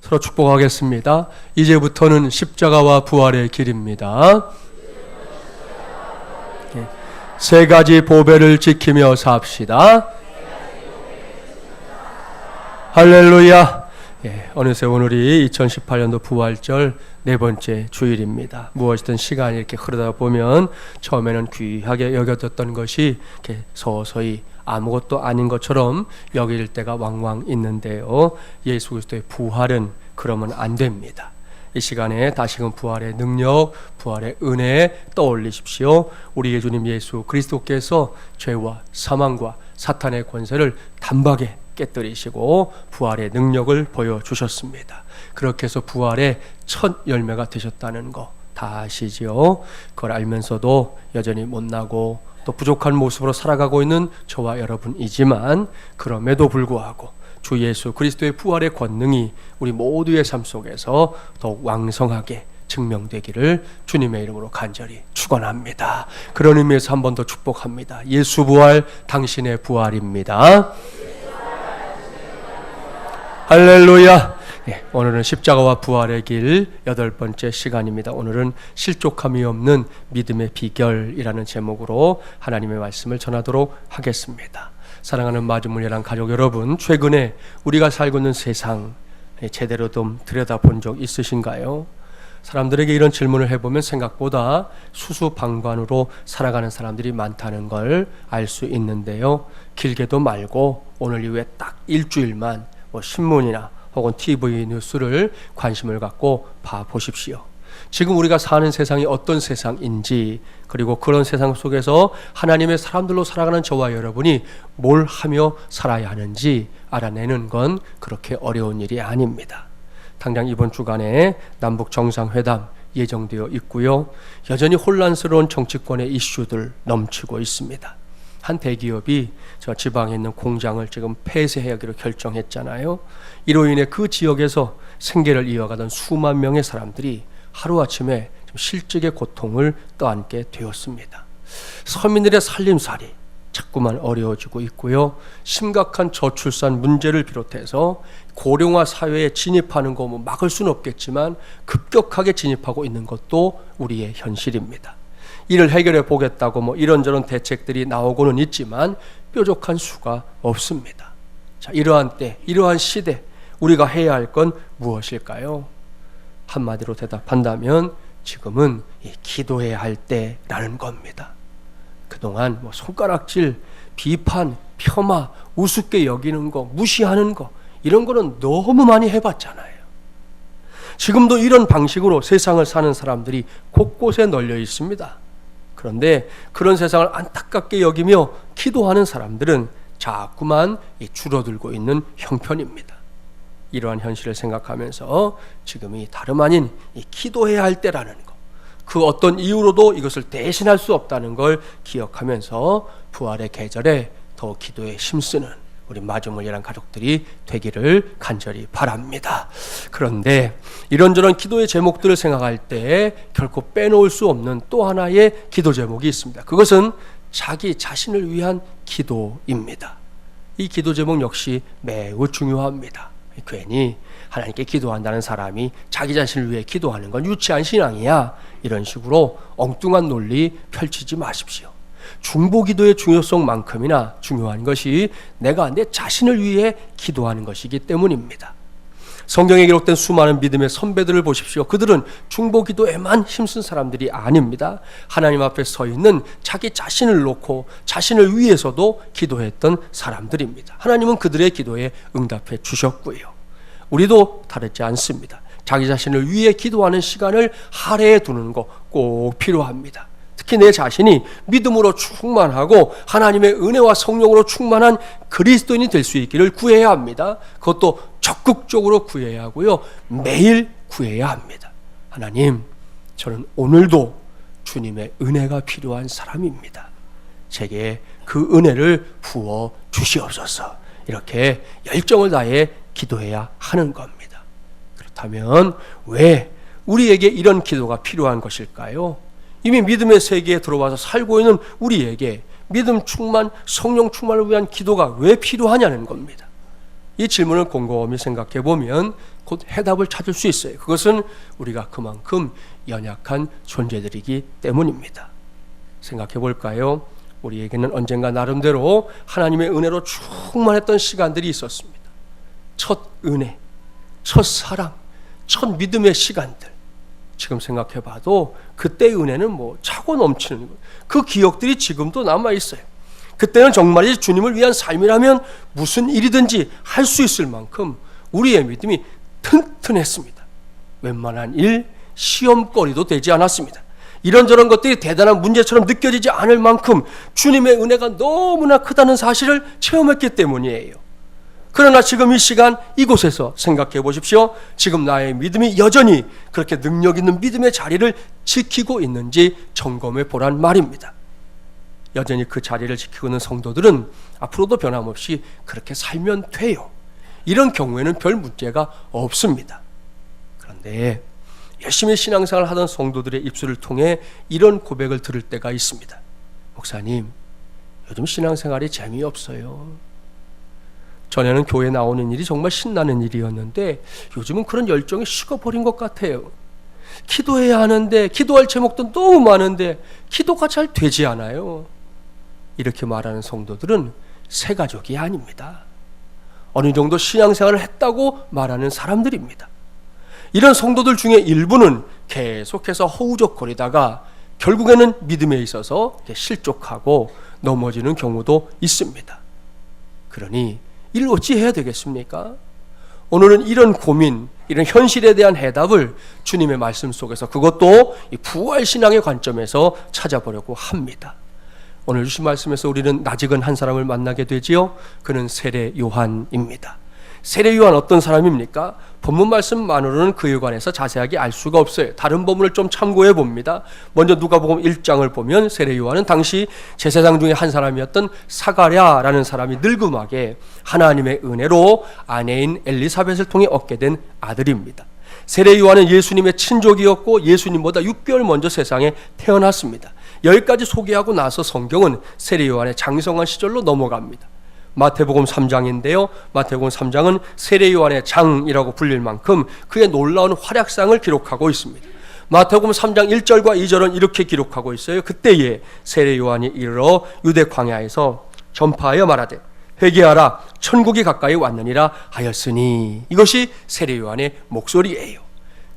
서로 축복하겠습니다. 이제부터는 십자가와 부활의 길입니다. 세 가지 보배를 지키며 삽시다. 할렐루야. 어느새 오늘이 2018년도 부활절 네 번째 주일입니다. 무엇이든 시간이 이렇게 흐르다 보면 처음에는 귀하게 여겨졌던 것이 이렇게 서서히 아무것도 아닌 것처럼 여길 때가 왕왕 있는데요. 예수 그리스도의 부활은 그러면 안 됩니다. 이 시간에 다시금 부활의 능력, 부활의 은혜 떠올리십시오. 우리의 주님 예수 그리스도께서 죄와 사망과 사탄의 권세를 단박에 깨뜨리시고 부활의 능력을 보여주셨습니다. 그렇게 해서 부활의 첫 열매가 되셨다는 거 다 아시죠? 그걸 알면서도 여전히 못나고 또 부족한 모습으로 살아가고 있는 저와 여러분이지만 그럼에도 불구하고 주 예수 그리스도의 부활의 권능이 우리 모두의 삶 속에서 더욱 왕성하게 증명되기를 주님의 이름으로 간절히 축원합니다. 그런 의미에서 한 번 더 축복합니다. 예수 부활, 당신의 부활입니다. 할렐루야. 오늘은 십자가와 부활의 길 8번째 시간입니다. 오늘은 실족함이 없는 믿음의 비결이라는 제목으로 하나님의 말씀을 전하도록 하겠습니다. 사랑하는 마주문이란 가족 여러분, 최근에 우리가 살고 있는 세상 제대로 좀 들여다본 적 있으신가요? 사람들에게 이런 질문을 해보면 생각보다 수수방관으로 살아가는 사람들이 많다는 걸 알 수 있는데요. 길게도 말고 오늘 이후에 딱 일주일만 신문이나 혹은 TV 뉴스를 관심을 갖고 봐보십시오. 지금 우리가 사는 세상이 어떤 세상인지, 그리고 그런 세상 속에서 하나님의 사람들로 살아가는 저와 여러분이 뭘 하며 살아야 하는지 알아내는 건 그렇게 어려운 일이 아닙니다. 당장 이번 주간에 남북 정상회담 예정되어 있고요. 여전히 혼란스러운 정치권의 이슈들 넘치고 있습니다. 한 대기업이 저 지방에 있는 공장을 지금 폐쇄하기로 결정했잖아요. 이로 인해 그 지역에서 생계를 이어가던 수만 명의 사람들이 하루아침에 실직의 고통을 떠안게 되었습니다. 서민들의 살림살이 자꾸만 어려워지고 있고요. 심각한 저출산 문제를 비롯해서 고령화 사회에 진입하는 거 막을 수는 없겠지만 급격하게 진입하고 있는 것도 우리의 현실입니다. 이를 해결해 보겠다고 이런저런 대책들이 나오고는 있지만 뾰족한 수가 없습니다. 자, 이러한 때, 이러한 시대 우리가 해야 할 건 무엇일까요? 한마디로 대답한다면 지금은 기도해야 할 때라는 겁니다. 그동안 손가락질, 비판, 폄하, 우습게 여기는 거, 무시하는 거 이런 거는 너무 많이 해봤잖아요. 지금도 이런 방식으로 세상을 사는 사람들이 곳곳에 널려 있습니다. 그런데 그런 세상을 안타깝게 여기며 기도하는 사람들은 자꾸만 줄어들고 있는 형편입니다. 이러한 현실을 생각하면서 지금이 다름 아닌 기도해야 할 때라는 것, 그 어떤 이유로도 이것을 대신할 수 없다는 걸 기억하면서 부활의 계절에 더 기도에 힘쓰는 우리 마주문이란 가족들이 되기를 간절히 바랍니다. 그런데 이런저런 기도의 제목들을 생각할 때 결코 빼놓을 수 없는 또 하나의 기도 제목이 있습니다. 그것은 자기 자신을 위한 기도입니다. 이 기도 제목 역시 매우 중요합니다. 괜히 하나님께 기도한다는 사람이 자기 자신을 위해 기도하는 건 유치한 신앙이야, 이런 식으로 엉뚱한 논리 펼치지 마십시오. 중보기도의 중요성만큼이나 중요한 것이 내가 내 자신을 위해 기도하는 것이기 때문입니다. 성경에 기록된 수많은 믿음의 선배들을 보십시오. 그들은 중보기도에만 힘쓴 사람들이 아닙니다. 하나님 앞에 서 있는 자기 자신을 놓고 자신을 위해서도 기도했던 사람들입니다. 하나님은 그들의 기도에 응답해 주셨고요. 우리도 다르지 않습니다. 자기 자신을 위해 기도하는 시간을 할애해 두는 거 꼭 필요합니다. 특히 내 자신이 믿음으로 충만하고 하나님의 은혜와 성령으로 충만한 그리스도인이 될 수 있기를 구해야 합니다. 그것도 적극적으로 구해야 하고요. 매일 구해야 합니다. 하나님, 저는 오늘도 주님의 은혜가 필요한 사람입니다. 제게 그 은혜를 부어 주시옵소서. 이렇게 열정을 다해 기도해야 하는 겁니다. 그렇다면 왜 우리에게 이런 기도가 필요한 것일까요? 이미 믿음의 세계에 들어와서 살고 있는 우리에게 믿음 충만, 성령 충만을 위한 기도가 왜 필요하냐는 겁니다. 이 질문을 곰곰이 생각해 보면 곧 해답을 찾을 수 있어요. 그것은 우리가 그만큼 연약한 존재들이기 때문입니다. 생각해 볼까요? 우리에게는 언젠가 나름대로 하나님의 은혜로 충만했던 시간들이 있었습니다. 첫 은혜, 첫 사랑, 첫 믿음의 시간들. 지금 생각해 봐도 그때의 은혜는 차고 넘치는 그 기억들이 지금도 남아 있어요. 그때는 정말이지 주님을 위한 삶이라면 무슨 일이든지 할 수 있을 만큼 우리의 믿음이 튼튼했습니다. 웬만한 일, 시험거리도 되지 않았습니다. 이런저런 것들이 대단한 문제처럼 느껴지지 않을 만큼 주님의 은혜가 너무나 크다는 사실을 체험했기 때문이에요. 그러나 지금 이 시간 이곳에서 생각해 보십시오. 지금 나의 믿음이 여전히 그렇게 능력 있는 믿음의 자리를 지키고 있는지 점검해 보란 말입니다. 여전히 그 자리를 지키고 있는 성도들은 앞으로도 변함없이 그렇게 살면 돼요. 이런 경우에는 별 문제가 없습니다. 그런데 열심히 신앙생활을 하던 성도들의 입술을 통해 이런 고백을 들을 때가 있습니다. 목사님, 요즘 신앙생활이 재미없어요. 전에는 교회 나오는 일이 정말 신나는 일이었는데 요즘은 그런 열정이 식어버린 것 같아요. 기도해야 하는데 기도할 제목도 너무 많은데 기도가 잘 되지 않아요. 이렇게 말하는 성도들은 새 가족이 아닙니다. 어느 정도 신앙생활을 했다고 말하는 사람들입니다. 이런 성도들 중에 일부는 계속해서 허우적거리다가 결국에는 믿음에 있어서 실족하고 넘어지는 경우도 있습니다. 그러니 이를 어찌 해야 되겠습니까? 오늘은 이런 고민, 이런 현실에 대한 해답을 주님의 말씀 속에서, 그것도 이 부활신앙의 관점에서 찾아보려고 합니다. 오늘 주신 말씀에서 우리는 낯익은 한 사람을 만나게 되지요. 그는 세례 요한입니다. 세례 요한 어떤 사람입니까? 본문 말씀만으로는 그에 관해서 자세하게 알 수가 없어요. 다른 본문을 좀 참고해 봅니다. 먼저 누가복음 1장을 보면 세례 요한은 당시 제사장 중에 한 사람이었던 사가랴라는 사람이 늙음하게 하나님의 은혜로 아내인 엘리사벳을 통해 얻게 된 아들입니다. 세례 요한은 예수님의 친족이었고 예수님보다 6개월 먼저 세상에 태어났습니다. 여기까지 소개하고 나서 성경은 세례 요한의 장성한 시절로 넘어갑니다. 마태복음 3장인데요. 마태복음 3장은 세례 요한의 장이라고 불릴 만큼 그의 놀라운 활약상을 기록하고 있습니다. 마태복음 3장 1절과 2절은 이렇게 기록하고 있어요. 그때에 세례 요한이 이르러 유대 광야에서 전파하여 말하되 회개하라 천국이 가까이 왔느니라 하였으니, 이것이 세례 요한의 목소리예요.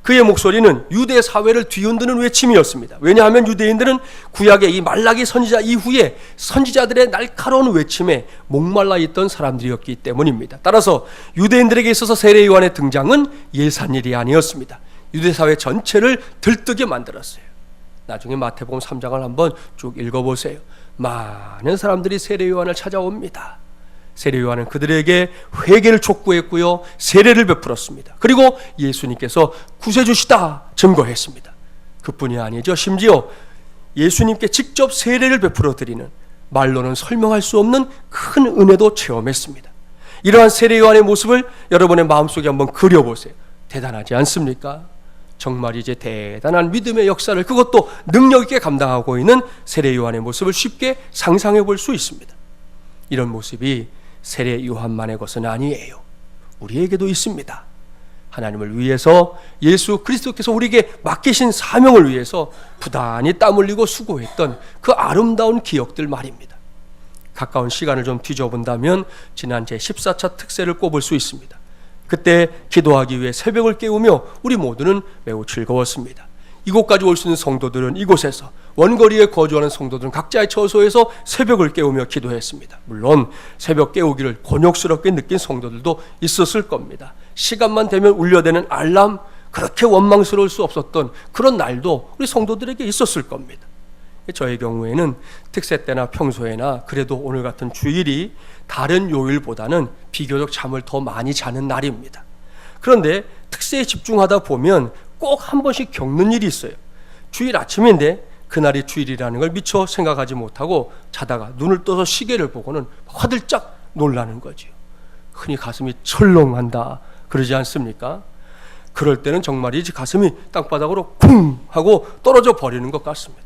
그의 목소리는 유대 사회를 뒤흔드는 외침이었습니다. 왜냐하면 유대인들은 구약의 이 말라기 선지자 이후에 선지자들의 날카로운 외침에 목말라 있던 사람들이었기 때문입니다. 따라서 유대인들에게 있어서 세례 요한의 등장은 예산일이 아니었습니다. 유대 사회 전체를 들뜨게 만들었어요. 나중에 마태복음 3장을 한번 쭉 읽어보세요. 많은 사람들이 세례 요한을 찾아옵니다. 세례 요한은 그들에게 회개를 촉구했고요, 세례를 베풀었습니다. 그리고 예수님께서 구세주시다 증거했습니다. 그뿐이 아니죠. 심지어 예수님께 직접 세례를 베풀어 드리는, 말로는 설명할 수 없는 큰 은혜도 체험했습니다. 이러한 세례 요한의 모습을 여러분의 마음속에 한번 그려보세요. 대단하지 않습니까? 정말 이제 대단한 믿음의 역사를, 그것도 능력 있게 감당하고 있는 세례 요한의 모습을 쉽게 상상해 볼 수 있습니다. 이런 모습이 세례 요한만의 것은 아니에요. 우리에게도 있습니다. 하나님을 위해서, 예수 그리스도께서 우리에게 맡기신 사명을 위해서 부단히 땀 흘리고 수고했던 그 아름다운 기억들 말입니다. 가까운 시간을 좀 뒤져본다면 지난 제14차 특세를 꼽을 수 있습니다. 그때 기도하기 위해 새벽을 깨우며 우리 모두는 매우 즐거웠습니다. 이곳까지 올 수 있는 성도들은, 이곳에서 원거리에 거주하는 성도들은 각자의 처소에서 새벽을 깨우며 기도했습니다. 물론 새벽 깨우기를 곤욕스럽게 느낀 성도들도 있었을 겁니다. 시간만 되면 울려대는 알람, 그렇게 원망스러울 수 없었던 그런 날도 우리 성도들에게 있었을 겁니다. 저의 경우에는 특세 때나 평소에나 그래도 오늘 같은 주일이 다른 요일보다는 비교적 잠을 더 많이 자는 날입니다. 그런데 특세에 집중하다 보면 꼭 한 번씩 겪는 일이 있어요. 주일 아침인데 그날이 주일이라는 걸 미처 생각하지 못하고 자다가 눈을 떠서 시계를 보고는 화들짝 놀라는 거죠. 흔히 가슴이 철렁한다 그러지 않습니까? 그럴 때는 정말이지 가슴이 땅바닥으로 쿵 하고 떨어져 버리는 것 같습니다.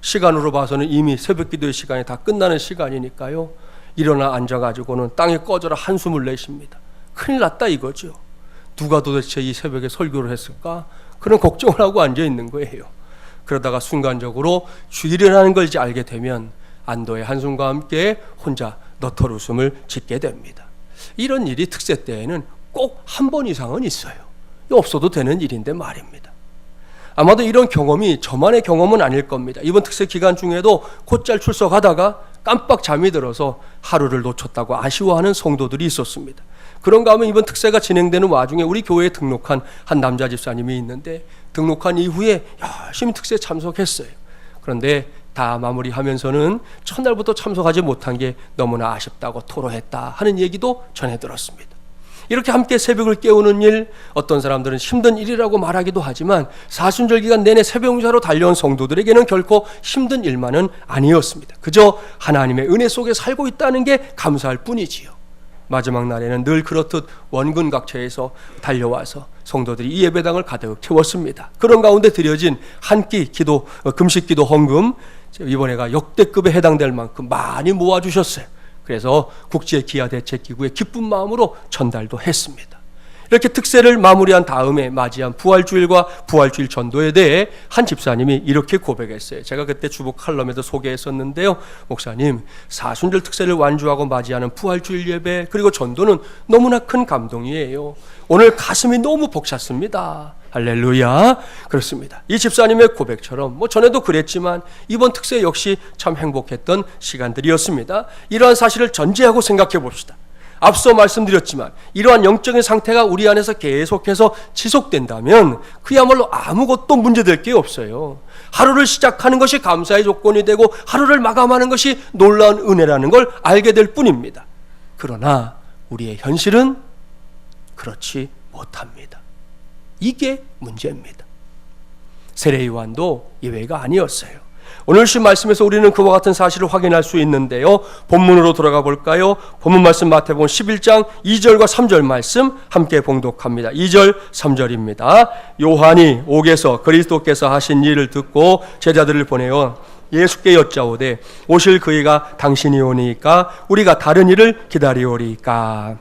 시간으로 봐서는 이미 새벽 기도의 시간이 다 끝나는 시간이니까요. 일어나 앉아가지고는 땅에 꺼져라 한숨을 내쉽니다. 큰일 났다 이거죠. 누가 도대체 이 새벽에 설교를 했을까? 그런 걱정을 하고 앉아 있는 거예요. 그러다가 순간적으로 주일이라는 걸 이제 알게 되면 안도의 한숨과 함께 혼자 너털 웃음을 짓게 됩니다. 이런 일이 특세 때에는 꼭 한 번 이상은 있어요. 없어도 되는 일인데 말입니다. 아마도 이런 경험이 저만의 경험은 아닐 겁니다. 이번 특세 기간 중에도 곧잘 출석하다가 깜빡 잠이 들어서 하루를 놓쳤다고 아쉬워하는 성도들이 있었습니다. 그런가 하면 이번 특세가 진행되는 와중에 우리 교회에 등록한 한 남자 집사님이 있는데 등록한 이후에 열심히 특세에 참석했어요. 그런데 다 마무리하면서는 첫날부터 참석하지 못한 게 너무나 아쉽다고 토로했다 하는 얘기도 전해 들었습니다. 이렇게 함께 새벽을 깨우는 일, 어떤 사람들은 힘든 일이라고 말하기도 하지만 사순절 기간 내내 새벽 용사로 달려온 성도들에게는 결코 힘든 일만은 아니었습니다. 그저 하나님의 은혜 속에 살고 있다는 게 감사할 뿐이지요. 마지막 날에는 늘 그렇듯 원근 각처에서 달려와서 성도들이 이 예배당을 가득 채웠습니다. 그런 가운데 드려진 한 끼 기도, 금식 기도 헌금, 이번에가 역대급에 해당될 만큼 많이 모아주셨어요. 그래서 국제기아대책기구의 기쁜 마음으로 전달도 했습니다. 이렇게 특세를 마무리한 다음에 맞이한 부활주일과 부활주일 전도에 대해 한 집사님이 이렇게 고백했어요. 제가 그때 주보 칼럼에도 소개했었는데요. 목사님, 사순절 특세를 완주하고 맞이하는 부활주일 예배 그리고 전도는 너무나 큰 감동이에요. 오늘 가슴이 너무 벅찼습니다. 할렐루야. 그렇습니다. 이 집사님의 고백처럼 전에도 그랬지만 이번 특세 역시 참 행복했던 시간들이었습니다. 이러한 사실을 전제하고 생각해 봅시다. 앞서 말씀드렸지만 이러한 영적인 상태가 우리 안에서 계속해서 지속된다면 그야말로 아무것도 문제될 게 없어요. 하루를 시작하는 것이 감사의 조건이 되고 하루를 마감하는 것이 놀라운 은혜라는 걸 알게 될 뿐입니다. 그러나 우리의 현실은 그렇지 못합니다. 이게 문제입니다. 세례 요한도 예외가 아니었어요. 오늘 신 말씀에서 우리는 그와 같은 사실을 확인할 수 있는데요. 본문으로 돌아가 볼까요? 본문 말씀 마태복음 11장 2절과 3절 말씀 함께 봉독합니다. 2절 3절입니다. 요한이 옥에서 그리스도께서 하신 일을 듣고 제자들을 보내어 예수께 여짜오되 오실 그이가 당신이 오니까 우리가 다른 일을 기다리오리까.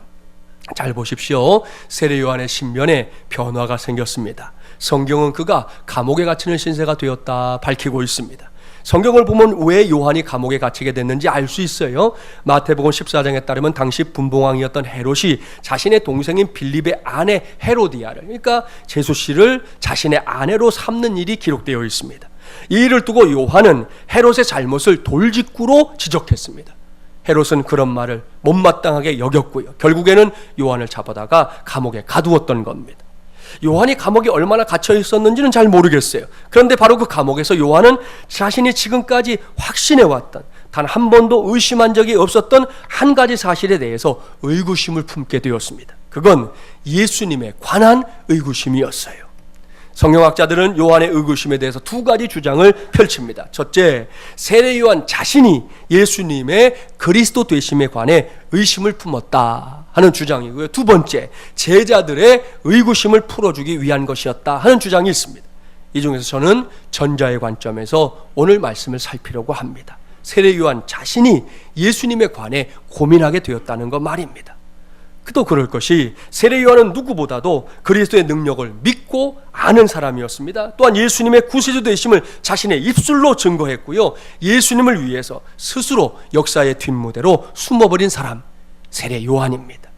잘 보십시오. 세례 요한의 신변에 변화가 생겼습니다. 성경은 그가 감옥에 갇히는 신세가 되었다 밝히고 있습니다. 성경을 보면 왜 요한이 감옥에 갇히게 됐는지 알 수 있어요. 마태복음 14장에 따르면 당시 분봉왕이었던 헤롯이 자신의 동생인 빌립의 아내 헤로디아를, 그러니까 제수 씨를 자신의 아내로 삼는 일이 기록되어 있습니다. 이 일을 두고 요한은 헤롯의 잘못을 돌직구로 지적했습니다. 헤롯은 그런 말을 못마땅하게 여겼고요. 결국에는 요한을 잡아다가 감옥에 가두었던 겁니다. 요한이 감옥에 얼마나 갇혀 있었는지는 잘 모르겠어요. 그런데 바로 그 감옥에서 요한은 자신이 지금까지 확신해왔던, 단 한 번도 의심한 적이 없었던 한 가지 사실에 대해서 의구심을 품게 되었습니다. 그건 예수님에 관한 의구심이었어요. 성경학자들은 요한의 의구심에 대해서 두 가지 주장을 펼칩니다. 첫째, 세례 요한 자신이 예수님의 그리스도 되심에 관해 의심을 품었다 하는 주장이고요. 두 번째, 제자들의 의구심을 풀어주기 위한 것이었다 하는 주장이 있습니다. 이 중에서 저는 전자의 관점에서 오늘 말씀을 살피려고 합니다. 세례 요한 자신이 예수님에 관해 고민하게 되었다는 것 말입니다. 또 그럴 것이 세례 요한은 누구보다도 그리스도의 능력을 믿고 아는 사람이었습니다. 또한 예수님의 구세주 되심을 자신의 입술로 증거했고요. 예수님을 위해서 스스로 역사의 뒷무대로 숨어버린 사람, 세례 요한입니다.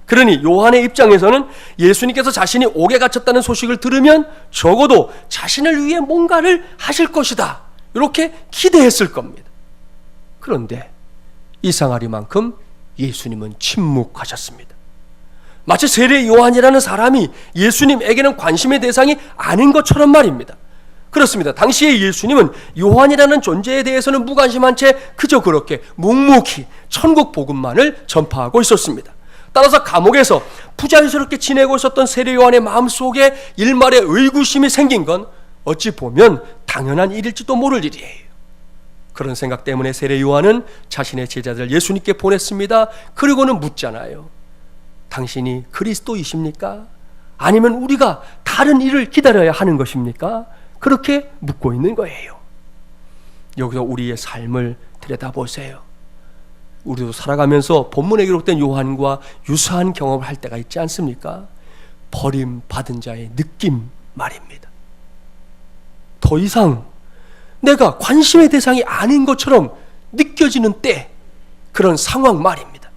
그러니 요한의 입장에서는 예수님께서 자신이 옥에 갇혔다는 소식을 들으면 적어도 자신을 위해 뭔가를 하실 것이다, 이렇게 기대했을 겁니다. 그런데 이상하리만큼 예수님은 침묵하셨습니다. 마치 세례 요한이라는 사람이 예수님에게는 관심의 대상이 아닌 것처럼 말입니다. 그렇습니다. 당시에 예수님은 요한이라는 존재에 대해서는 무관심한 채 그저 그렇게 묵묵히 천국 복음만을 전파하고 있었습니다. 따라서 감옥에서 부자유스럽게 지내고 있었던 세례 요한의 마음속에 일말의 의구심이 생긴 건 어찌 보면 당연한 일일지도 모를 일이에요. 그런 생각 때문에 세례 요한은 자신의 제자들 예수님께 보냈습니다. 그리고는 묻잖아요. 당신이 그리스도이십니까? 아니면 우리가 다른 일을 기다려야 하는 것입니까? 그렇게 묻고 있는 거예요. 여기서 우리의 삶을 들여다보세요. 우리도 살아가면서 본문에 기록된 요한과 유사한 경험을 할 때가 있지 않습니까? 버림받은 자의 느낌 말입니다. 더 이상 내가 관심의 대상이 아닌 것처럼 느껴지는 때, 그런 상황 말입니다.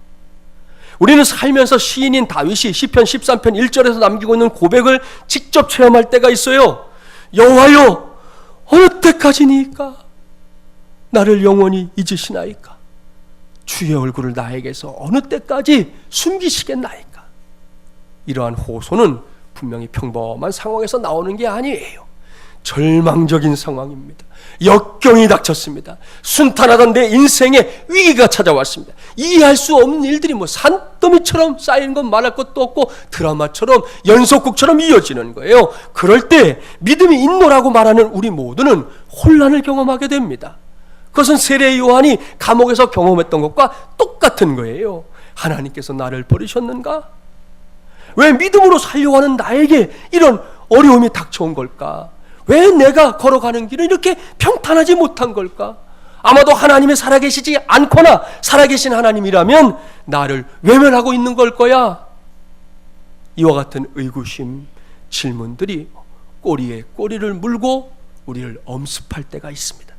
우리는 살면서 시인인 다윗이 시편 13편 1절에서 남기고 있는 고백을 직접 체험할 때가 있어요. 여호와여, 어느 때까지니까 나를 영원히 잊으시나이까? 주의 얼굴을 나에게서 어느 때까지 숨기시겠나이까? 이러한 호소는 분명히 평범한 상황에서 나오는 게 아니에요. 절망적인 상황입니다. 역경이 닥쳤습니다. 순탄하던 내 인생에 위기가 찾아왔습니다. 이해할 수 없는 일들이 산더미처럼 쌓이는 건 말할 것도 없고 드라마처럼 연속극처럼 이어지는 거예요. 그럴 때 믿음이 있노라고 말하는 우리 모두는 혼란을 경험하게 됩니다. 그것은 세례 요한이 감옥에서 경험했던 것과 똑같은 거예요. 하나님께서 나를 버리셨는가? 왜 믿음으로 살려고 하는 나에게 이런 어려움이 닥쳐온 걸까? 왜 내가 걸어가는 길은 이렇게 평탄하지 못한 걸까? 아마도 하나님이 살아계시지 않거나 살아계신 하나님이라면 나를 외면하고 있는 걸 거야. 이와 같은 의구심, 질문들이 꼬리에 꼬리를 물고 우리를 엄습할 때가 있습니다.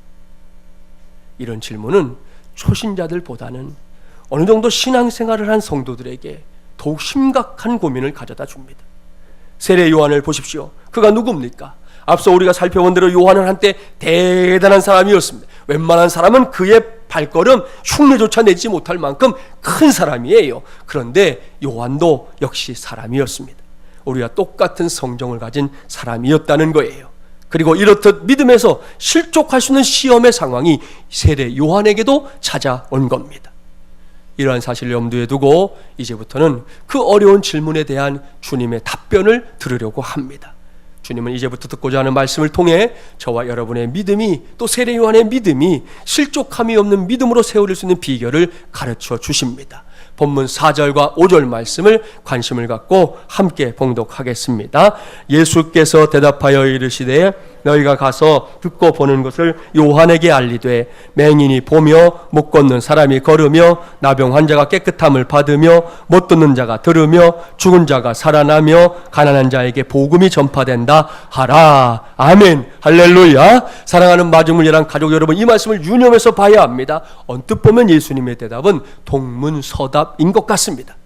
이런 질문은 초신자들보다는 어느 정도 신앙생활을 한 성도들에게 더욱 심각한 고민을 가져다 줍니다. 세례 요한을 보십시오. 그가 누굽니까? 앞서 우리가 살펴본 대로 요한은 한때 대단한 사람이었습니다. 웬만한 사람은 그의 발걸음 흉내조차 내지 못할 만큼 큰 사람이에요. 그런데 요한도 역시 사람이었습니다. 우리가 똑같은 성정을 가진 사람이었다는 거예요. 그리고 이렇듯 믿음에서 실족할 수 있는 시험의 상황이 세례 요한에게도 찾아온 겁니다. 이러한 사실을 염두에 두고 이제부터는 그 어려운 질문에 대한 주님의 답변을 들으려고 합니다. 주님은 이제부터 듣고자 하는 말씀을 통해 저와 여러분의 믿음이, 또 세례 요한의 믿음이 실족함이 없는 믿음으로 세워질 수 있는 비결을 가르쳐 주십니다. 본문 4절과 5절 말씀을 관심을 갖고 함께 봉독하겠습니다. 예수께서 대답하여 이르시되 너희가 가서 듣고 보는 것을 요한에게 알리되 맹인이 보며 못 걷는 사람이 걸으며 나병 환자가 깨끗함을 받으며 못 듣는 자가 들으며 죽은 자가 살아나며 가난한 자에게 복음이 전파된다 하라. 아멘. 할렐루야. 사랑하는 마중물 예랑 가족 여러분, 이 말씀을 유념해서 봐야 합니다. 언뜻 보면 예수님의 대답은 동문서답인 것 같습니다.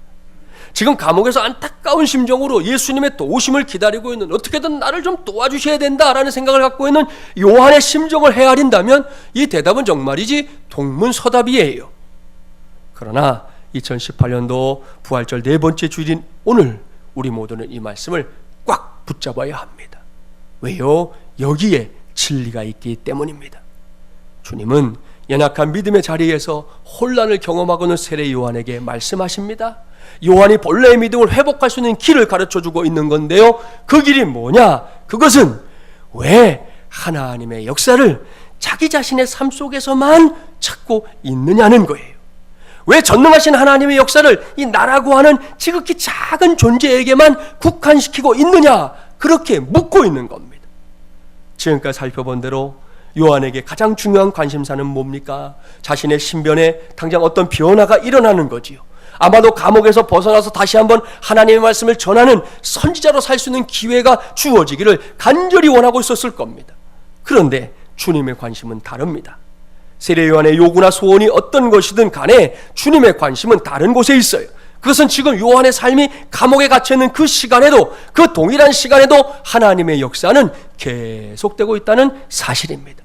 지금 감옥에서 안타까운 심정으로 예수님의 도우심을 기다리고 있는, 어떻게든 나를 좀 도와주셔야 된다라는 생각을 갖고 있는 요한의 심정을 헤아린다면 이 대답은 정말이지 동문서답이에요. 그러나 2018년도 부활절 네 번째 주일인 오늘 우리 모두는 이 말씀을 꽉 붙잡아야 합니다. 왜요? 여기에 진리가 있기 때문입니다. 주님은 연약한 믿음의 자리에서 혼란을 경험하고 있는 세례 요한에게 말씀하십니다. 요한이 본래의 믿음을 회복할 수 있는 길을 가르쳐주고 있는 건데요, 그 길이 뭐냐? 그것은 왜 하나님의 역사를 자기 자신의 삶 속에서만 찾고 있느냐는 거예요. 왜 전능하신 하나님의 역사를 이 나라고 하는 지극히 작은 존재에게만 국한시키고 있느냐? 그렇게 묻고 있는 겁니다. 지금까지 살펴본 대로 요한에게 가장 중요한 관심사는 뭡니까? 자신의 신변에 당장 어떤 변화가 일어나는 거지요. 아마도 감옥에서 벗어나서 다시 한번 하나님의 말씀을 전하는 선지자로 살 수 있는 기회가 주어지기를 간절히 원하고 있었을 겁니다. 그런데 주님의 관심은 다릅니다. 세례 요한의 요구나 소원이 어떤 것이든 간에 주님의 관심은 다른 곳에 있어요. 그것은 지금 요한의 삶이 감옥에 갇혀있는 그 시간에도, 그 동일한 시간에도 하나님의 역사는 계속되고 있다는 사실입니다.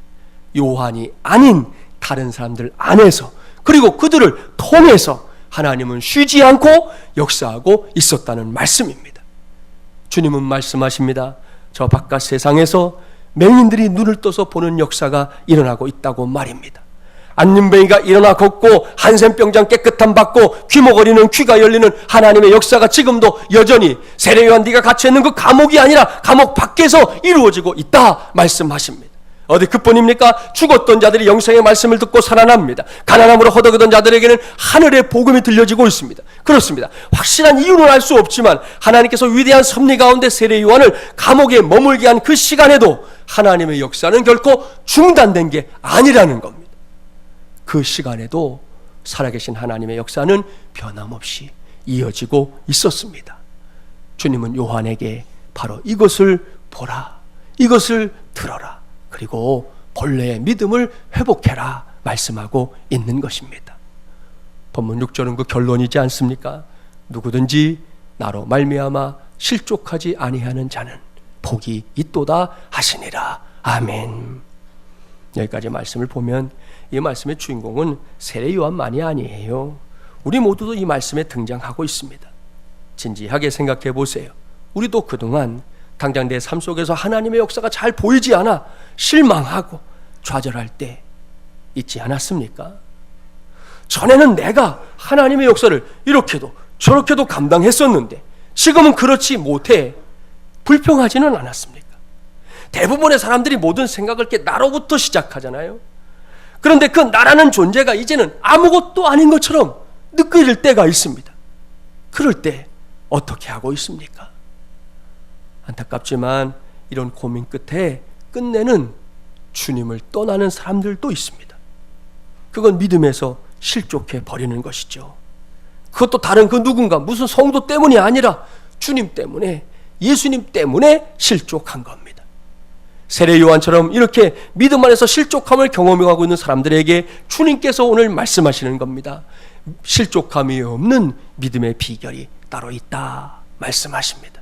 요한이 아닌 다른 사람들 안에서, 그리고 그들을 통해서 하나님은 쉬지 않고 역사하고 있었다는 말씀입니다. 주님은 말씀하십니다. 저 바깥 세상에서 맹인들이 눈을 떠서 보는 역사가 일어나고 있다고 말입니다. 안윤뱅이가 일어나 걷고 한센병장 깨끗함 받고 귀머거리는 귀가 열리는 하나님의 역사가 지금도 여전히 세례 요한 네가 갇혀있는 그 감옥이 아니라 감옥 밖에서 이루어지고 있다 말씀하십니다. 어디 그뿐입니까? 죽었던 자들이 영생의 말씀을 듣고 살아납니다. 가난함으로 허덕이던 자들에게는 하늘의 복음이 들려지고 있습니다. 그렇습니다. 확실한 이유는 알 수 없지만 하나님께서 위대한 섭리 가운데 세례 요한을 감옥에 머물게 한 그 시간에도 하나님의 역사는 결코 중단된 게 아니라는 겁니다. 그 시간에도 살아계신 하나님의 역사는 변함없이 이어지고 있었습니다. 주님은 요한에게 바로 이것을 보라, 이것을 들어라, 그리고 본래의 믿음을 회복해라 말씀하고 있는 것입니다. 본문 6절은 그 결론이지 않습니까? 누구든지 나로 말미암아 실족하지 아니하는 자는 복이 있도다 하시니라. 아멘. 여기까지 말씀을 보면 이 말씀의 주인공은 세례 요한만이 아니에요. 우리 모두도 이 말씀에 등장하고 있습니다. 진지하게 생각해 보세요. 우리도 그동안 당장 내 삶 속에서 하나님의 역사가 잘 보이지 않아 실망하고 좌절할 때 있지 않았습니까? 전에는 내가 하나님의 역사를 이렇게도 저렇게도 감당했었는데 지금은 그렇지 못해 불평하지는 않았습니까? 대부분의 사람들이 모든 생각을 이렇게 나로부터 시작하잖아요. 그런데 그 나라는 존재가 이제는 아무것도 아닌 것처럼 느껴질 때가 있습니다. 그럴 때 어떻게 하고 있습니까? 안타깝지만 이런 고민 끝에 끝내는 주님을 떠나는 사람들도 있습니다. 그건 믿음에서 실족해 버리는 것이죠. 그것도 다른 그 누군가, 무슨 성도 때문이 아니라 주님 때문에, 예수님 때문에 실족한 겁니다. 세례 요한처럼 이렇게 믿음 안에서 실족함을 경험하고 있는 사람들에게 주님께서 오늘 말씀하시는 겁니다. 실족함이 없는 믿음의 비결이 따로 있다 말씀하십니다.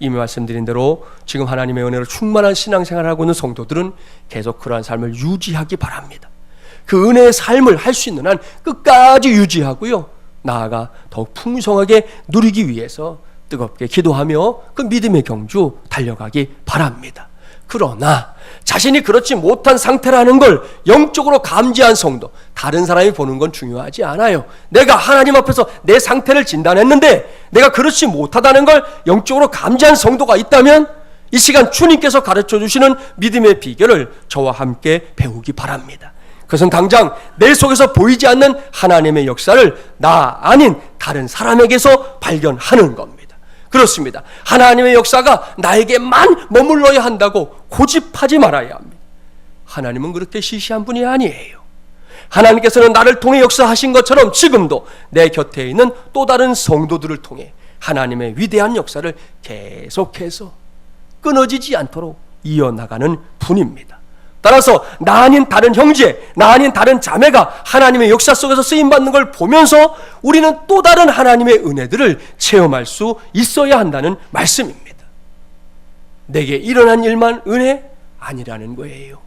이미 말씀드린 대로 지금 하나님의 은혜로 충만한 신앙생활을 하고 있는 성도들은 계속 그러한 삶을 유지하기 바랍니다. 그 은혜의 삶을 할 수 있는 한 끝까지 유지하고요, 나아가 더욱 풍성하게 누리기 위해서 뜨겁게 기도하며 그 믿음의 경주 달려가기 바랍니다. 그러나 자신이 그렇지 못한 상태라는 걸 영적으로 감지한 성도, 다른 사람이 보는 건 중요하지 않아요. 내가 하나님 앞에서 내 상태를 진단했는데 내가 그렇지 못하다는 걸 영적으로 감지한 성도가 있다면 이 시간 주님께서 가르쳐 주시는 믿음의 비결을 저와 함께 배우기 바랍니다. 그것은 당장 내 속에서 보이지 않는 하나님의 역사를 나 아닌 다른 사람에게서 발견하는 겁니다. 그렇습니다. 하나님의 역사가 나에게만 머물러야 한다고 고집하지 말아야 합니다. 하나님은 그렇게 시시한 분이 아니에요. 하나님께서는 나를 통해 역사하신 것처럼 지금도 내 곁에 있는 또 다른 성도들을 통해 하나님의 위대한 역사를 계속해서 끊어지지 않도록 이어나가는 분입니다. 따라서 나 아닌 다른 형제, 나 아닌 다른 자매가 하나님의 역사 속에서 쓰임받는 걸 보면서 우리는 또 다른 하나님의 은혜들을 체험할 수 있어야 한다는 말씀입니다. 내게 일어난 일만 은혜 아니라는 거예요.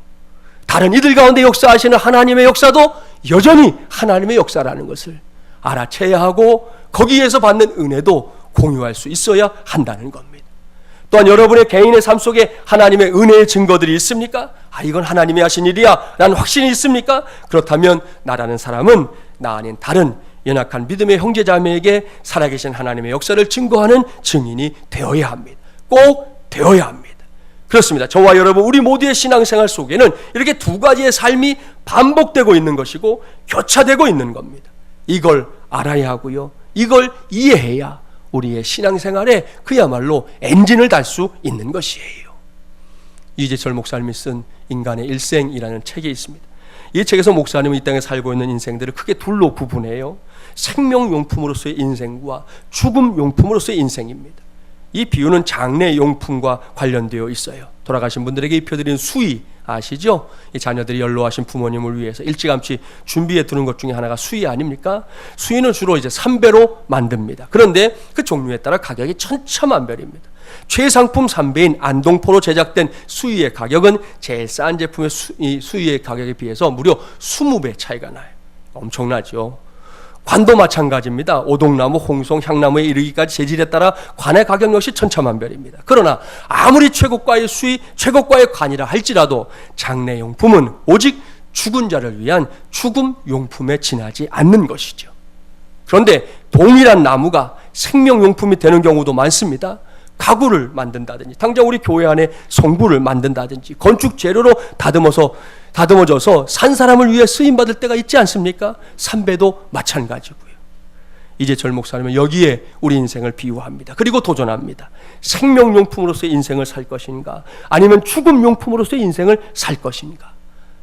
다른 이들 가운데 역사하시는 하나님의 역사도 여전히 하나님의 역사라는 것을 알아채야 하고 거기에서 받는 은혜도 공유할 수 있어야 한다는 겁니다. 또한 여러분의 개인의 삶 속에 하나님의 은혜의 증거들이 있습니까? 이건 하나님이 하신 일이야 라는 확신이 있습니까? 그렇다면 나라는 사람은 나 아닌 다른 연약한 믿음의 형제자매에게 살아계신 하나님의 역사를 증거하는 증인이 되어야 합니다. 꼭 되어야 합니다. 그렇습니다. 저와 여러분, 우리 모두의 신앙생활 속에는 이렇게 두 가지의 삶이 반복되고 있는 것이고 교차되고 있는 겁니다. 이걸 알아야 하고요, 이걸 이해해야 우리의 신앙생활에 그야말로 엔진을 달 수 있는 것이에요. 이재철 목사님이 쓴 인간의 일생이라는 책이 있습니다. 이 책에서 목사님은 이 땅에 살고 있는 인생들을 크게 둘로 구분해요. 생명용품으로서의 인생과 죽음용품으로서의 인생입니다. 이 비유는 장례용품과 관련되어 있어요. 돌아가신 분들에게 입혀드리는 수의 아시죠? 이 자녀들이 연로하신 부모님을 위해서 일찌감치 준비해 두는 것 중에 하나가 수의 아닙니까? 수의는 주로 이제 삼배로 만듭니다. 그런데 그 종류에 따라 가격이 천차만별입니다. 최상품 삼배인 안동포로 제작된 수의의 가격은 제일 싼 제품의 수의의 가격에 비해서 무려 20배 차이가 나요. 엄청나죠? 관도 마찬가지입니다. 오동나무, 홍송, 향나무에 이르기까지 재질에 따라 관의 가격 역시 천차만별입니다. 그러나 아무리 최고가의 수의, 최고가의 관이라 할지라도 장례용품은 오직 죽은 자를 위한 죽음용품에 지나지 않는 것이죠. 그런데 동일한 나무가 생명용품이 되는 경우도 많습니다. 가구를 만든다든지, 당장 우리 교회 안에 성부를 만든다든지, 건축 재료로 다듬어져서 산 사람을 위해 쓰임받을 때가 있지 않습니까? 삼배도 마찬가지고요. 이재철 목사님은 여기에 우리 인생을 비유합니다. 그리고 도전합니다. 생명용품으로서의 인생을 살 것인가, 아니면 죽음용품으로서의 인생을 살 것인가?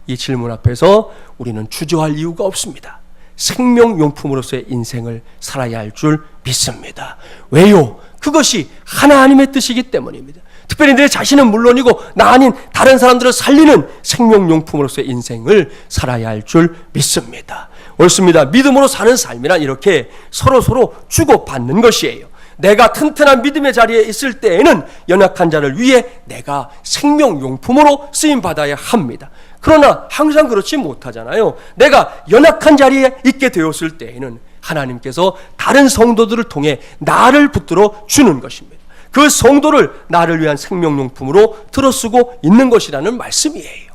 이 질문 앞에서 우리는 주저할 이유가 없습니다. 생명용품으로서의 인생을 살아야 할 줄 믿습니다. 왜요? 그것이 하나님의 뜻이기 때문입니다. 특별히 내 자신은 물론이고 나 아닌 다른 사람들을 살리는 생명용품으로서의 인생을 살아야 할 줄 믿습니다. 옳습니다. 믿음으로 사는 삶이란 이렇게 서로 주고받는 것이에요. 내가 튼튼한 믿음의 자리에 있을 때에는 연약한 자를 위해 내가 생명용품으로 쓰임받아야 합니다. 그러나 항상 그렇지 못하잖아요. 내가 연약한 자리에 있게 되었을 때에는 하나님께서 다른 성도들을 통해 나를 붙들어 주는 것입니다. 그 성도를 나를 위한 생명용품으로 들어쓰고 있는 것이라는 말씀이에요.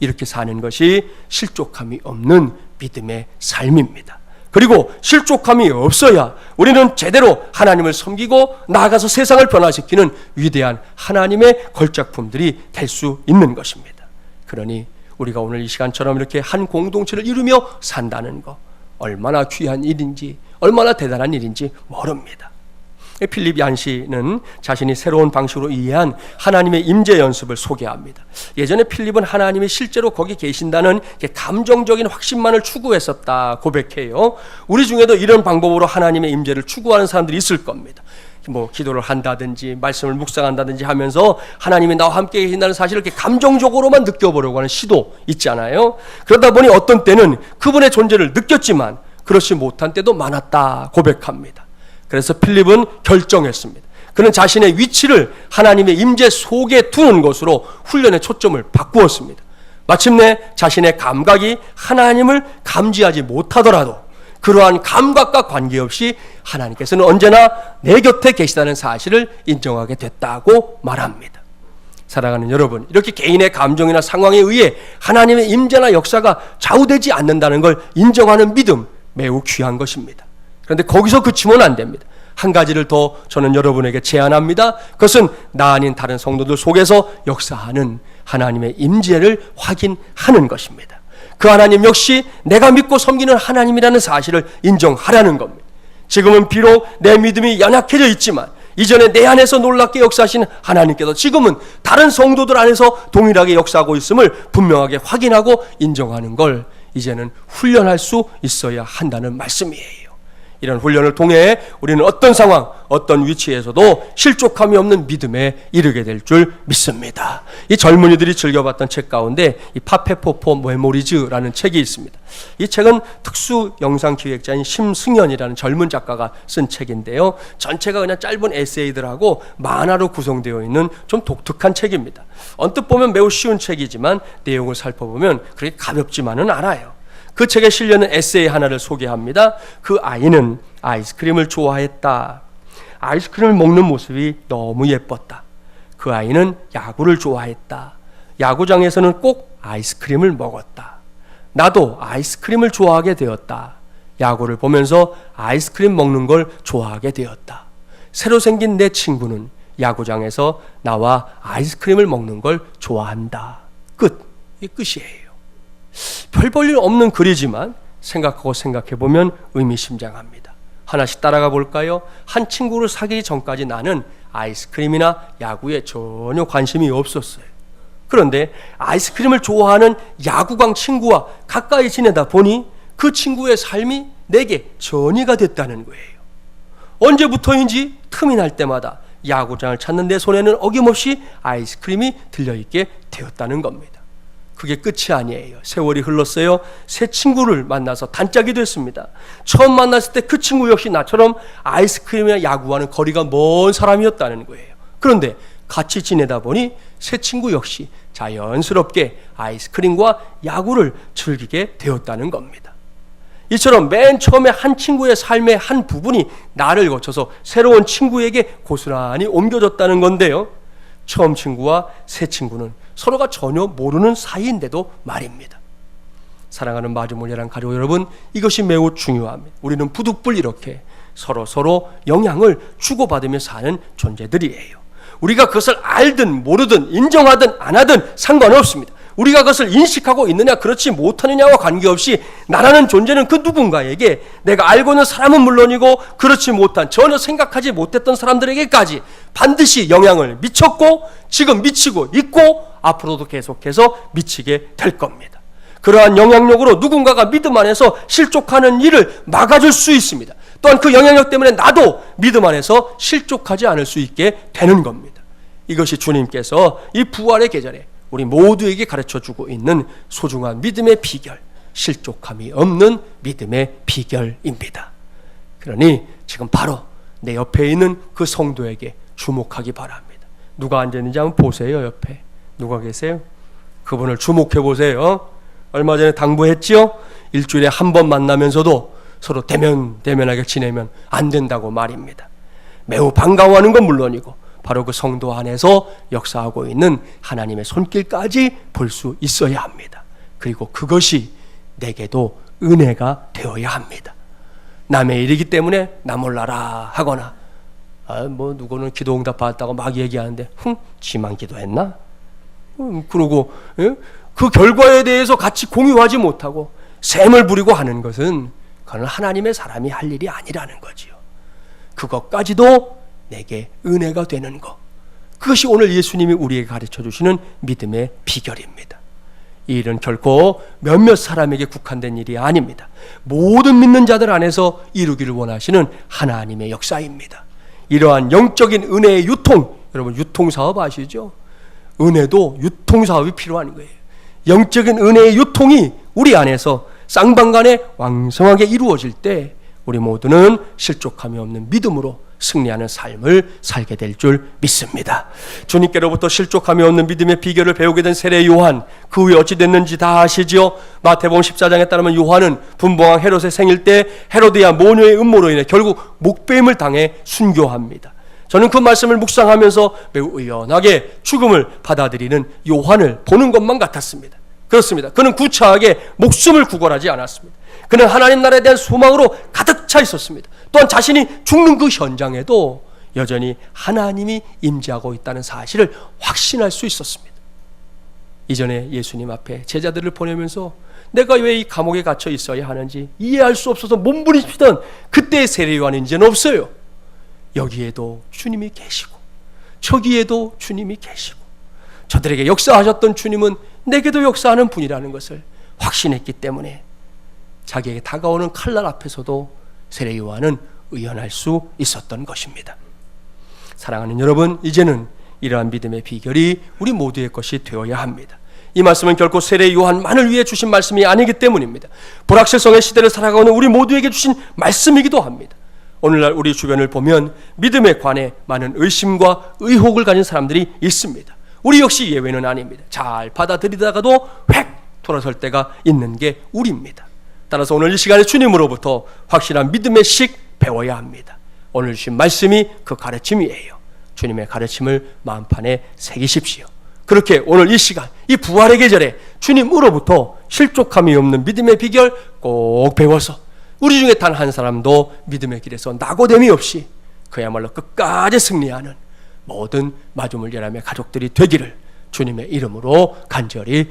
이렇게 사는 것이 실족함이 없는 믿음의 삶입니다. 그리고 실족함이 없어야 우리는 제대로 하나님을 섬기고 나아가서 세상을 변화시키는 위대한 하나님의 걸작품들이 될 수 있는 것입니다. 그러니 우리가 오늘 이 시간처럼 이렇게 한 공동체를 이루며 산다는 것, 얼마나 귀한 일인지, 얼마나 대단한 일인지 모릅니다. 필립 얀시는 자신이 새로운 방식으로 이해한 하나님의 임재 연습을 소개합니다. 예전에 필립은 하나님이 실제로 거기 계신다는 감정적인 확신만을 추구했었다 고백해요. 우리 중에도 이런 방법으로 하나님의 임재를 추구하는 사람들이 있을 겁니다. 기도를 한다든지 말씀을 묵상한다든지 하면서 하나님이 나와 함께 계신다는 사실을 이렇게 감정적으로만 느껴보려고 하는 시도 있잖아요. 그러다 보니 어떤 때는 그분의 존재를 느꼈지만 그렇지 못한 때도 많았다 고백합니다. 그래서 필립은 결정했습니다. 그는 자신의 위치를 하나님의 임재 속에 두는 것으로 훈련의 초점을 바꾸었습니다. 마침내 자신의 감각이 하나님을 감지하지 못하더라도 그러한 감각과 관계없이 하나님께서는 언제나 내 곁에 계시다는 사실을 인정하게 됐다고 말합니다. 사랑하는 여러분, 이렇게 개인의 감정이나 상황에 의해 하나님의 임재나 역사가 좌우되지 않는다는 걸 인정하는 믿음, 매우 귀한 것입니다. 그런데 거기서 그치면 안 됩니다. 한 가지를 더 저는 여러분에게 제안합니다. 그것은 나 아닌 다른 성도들 속에서 역사하는 하나님의 임재를 확인하는 것입니다. 그 하나님 역시 내가 믿고 섬기는 하나님이라는 사실을 인정하라는 겁니다. 지금은 비록 내 믿음이 연약해져 있지만 이전에 내 안에서 놀랍게 역사하신 하나님께서 지금은 다른 성도들 안에서 동일하게 역사하고 있음을 분명하게 확인하고 인정하는 걸 이제는 훈련할 수 있어야 한다는 말씀이에요. 이런 훈련을 통해 우리는 어떤 상황, 어떤 위치에서도 실족함이 없는 믿음에 이르게 될 줄 믿습니다. 이 젊은이들이 즐겨봤던 책 가운데 이 파페포포 메모리즈라는 책이 있습니다. 이 책은 특수 영상 기획자인 심승연이라는 젊은 작가가 쓴 책인데요. 전체가 그냥 짧은 에세이들하고 만화로 구성되어 있는 좀 독특한 책입니다. 언뜻 보면 매우 쉬운 책이지만 내용을 살펴보면 그렇게 가볍지만은 않아요. 그 책에 실려있는 에세이 하나를 소개합니다. 그 아이는 아이스크림을 좋아했다. 아이스크림을 먹는 모습이 너무 예뻤다. 그 아이는 야구를 좋아했다. 야구장에서는 꼭 아이스크림을 먹었다. 나도 아이스크림을 좋아하게 되었다. 야구를 보면서 아이스크림 먹는 걸 좋아하게 되었다. 새로 생긴 내 친구는 야구장에서 나와 아이스크림을 먹는 걸 좋아한다. 끝. 이게 끝이에요. 별 볼 일 없는 글이지만 생각하고 생각해보면 의미심장합니다. 하나씩 따라가 볼까요? 한 친구를 사귀기 전까지 나는 아이스크림이나 야구에 전혀 관심이 없었어요. 그런데 아이스크림을 좋아하는 야구광 친구와 가까이 지내다 보니 그 친구의 삶이 내게 전이가 됐다는 거예요. 언제부터인지 틈이 날 때마다 야구장을 찾는 내 손에는 어김없이 아이스크림이 들려있게 되었다는 겁니다. 그게 끝이 아니에요. 세월이 흘렀어요. 새 친구를 만나서 단짝이 됐습니다. 처음 만났을 때 그 친구 역시 나처럼 아이스크림이나 야구와는 거리가 먼 사람이었다는 거예요. 그런데 같이 지내다 보니 새 친구 역시 자연스럽게 아이스크림과 야구를 즐기게 되었다는 겁니다. 이처럼 맨 처음에 한 친구의 삶의 한 부분이 나를 거쳐서 새로운 친구에게 고스란히 옮겨졌다는 건데요. 처음 친구와 새 친구는 서로가 전혀 모르는 사이인데도 말입니다. 사랑하는 마주모녀랑 가족 여러분, 이것이 매우 중요합니다. 우리는 부득불 이렇게 서로 영향을 주고받으며 사는 존재들이에요. 우리가 그것을 알든 모르든 인정하든 안 하든 상관없습니다. 우리가 그것을 인식하고 있느냐 그렇지 못하느냐와 관계없이 나라는 존재는 그 누군가에게 내가 알고 있는 사람은 물론이고 그렇지 못한 전혀 생각하지 못했던 사람들에게까지 반드시 영향을 미쳤고 지금 미치고 있고 앞으로도 계속해서 미치게 될 겁니다. 그러한 영향력으로 누군가가 믿음 안에서 실족하는 일을 막아줄 수 있습니다. 또한 그 영향력 때문에 나도 믿음 안에서 실족하지 않을 수 있게 되는 겁니다. 이것이 주님께서 이 부활의 계절에 우리 모두에게 가르쳐주고 있는 소중한 믿음의 비결, 실족함이 없는 믿음의 비결입니다. 그러니 지금 바로 내 옆에 있는 그 성도에게 주목하기 바랍니다. 누가 앉았는지 한번 보세요. 옆에 누가 계세요? 그분을 주목해 보세요. 얼마 전에 당부했지요? 일주일에 한 번 만나면서도 서로 대면하게 지내면 안 된다고 말입니다. 매우 반가워하는 건 물론이고 바로 그 성도 안에서 역사하고 있는 하나님의 손길까지 볼 수 있어야 합니다. 그리고 그것이 내게도 은혜가 되어야 합니다. 남의 일이기 때문에 나 몰라라 하거나 누구는 기도 응답 받았다고 막 얘기하는데 지만 기도했나? 그러고 그 결과에 대해서 같이 공유하지 못하고 셈을 부리고 하는 것은 그건 하나님의 사람이 할 일이 아니라는 거지요. 그것까지도 내게 은혜가 되는 것, 그것이 오늘 예수님이 우리에게 가르쳐 주시는 믿음의 비결입니다. 이 일은 결코 몇몇 사람에게 국한된 일이 아닙니다. 모든 믿는 자들 안에서 이루기를 원하시는 하나님의 역사입니다. 이러한 영적인 은혜의 유통, 여러분 유통사업 아시죠? 은혜도 유통사업이 필요한 거예요. 영적인 은혜의 유통이 우리 안에서 쌍방간에 왕성하게 이루어질 때 우리 모두는 실족함이 없는 믿음으로 승리하는 삶을 살게 될 줄 믿습니다. 주님께로부터 실족함이 없는 믿음의 비결을 배우게 된 세례 요한, 그 후에 어찌 됐는지 다 아시지요? 마태복음 14장에 따르면 요한은 분봉왕 헤롯의 생일 때 헤로디아 모녀의 음모로 인해 결국 목배임을 당해 순교합니다. 저는 그 말씀을 묵상하면서 매우 의연하게 죽음을 받아들이는 요한을 보는 것만 같았습니다. 그렇습니다. 그는 구차하게 목숨을 구걸하지 않았습니다. 그는 하나님 나라에 대한 소망으로 가득 차 있었습니다. 또한 자신이 죽는 그 현장에도 여전히 하나님이 임재하고 있다는 사실을 확신할 수 있었습니다. 이전에 예수님 앞에 제자들을 보내면서 내가 왜 이 감옥에 갇혀 있어야 하는지 이해할 수 없어서 몸부림치던 그때의 세례 요한은 이제는 없어요. 여기에도 주님이 계시고 저기에도 주님이 계시고 저들에게 역사하셨던 주님은 내게도 역사하는 분이라는 것을 확신했기 때문에 자기에게 다가오는 칼날 앞에서도 세례 요한은 의연할 수 있었던 것입니다. 사랑하는 여러분, 이제는 이러한 믿음의 비결이 우리 모두의 것이 되어야 합니다. 이 말씀은 결코 세례 요한만을 위해 주신 말씀이 아니기 때문입니다. 불확실성의 시대를 살아가는 우리 모두에게 주신 말씀이기도 합니다. 오늘날 우리 주변을 보면 믿음에 관해 많은 의심과 의혹을 가진 사람들이 있습니다. 우리 역시 예외는 아닙니다. 잘 받아들이다가도 획 돌아설 때가 있는 게 우리입니다. 따라서 오늘 이 시간에 주님으로부터 확실한 믿음의 식 배워야 합니다. 오늘 주신 말씀이 그 가르침이에요. 주님의 가르침을 마음판에 새기십시오. 그렇게 오늘 이 시간, 이 부활의 계절에 주님으로부터 실족함이 없는 믿음의 비결 꼭 배워서 우리 중에 단 한 사람도 믿음의 길에서 낙오됨이 없이 그야말로 끝까지 승리하는 모든 마주물 예람의 가족들이 되기를 주님의 이름으로 간절히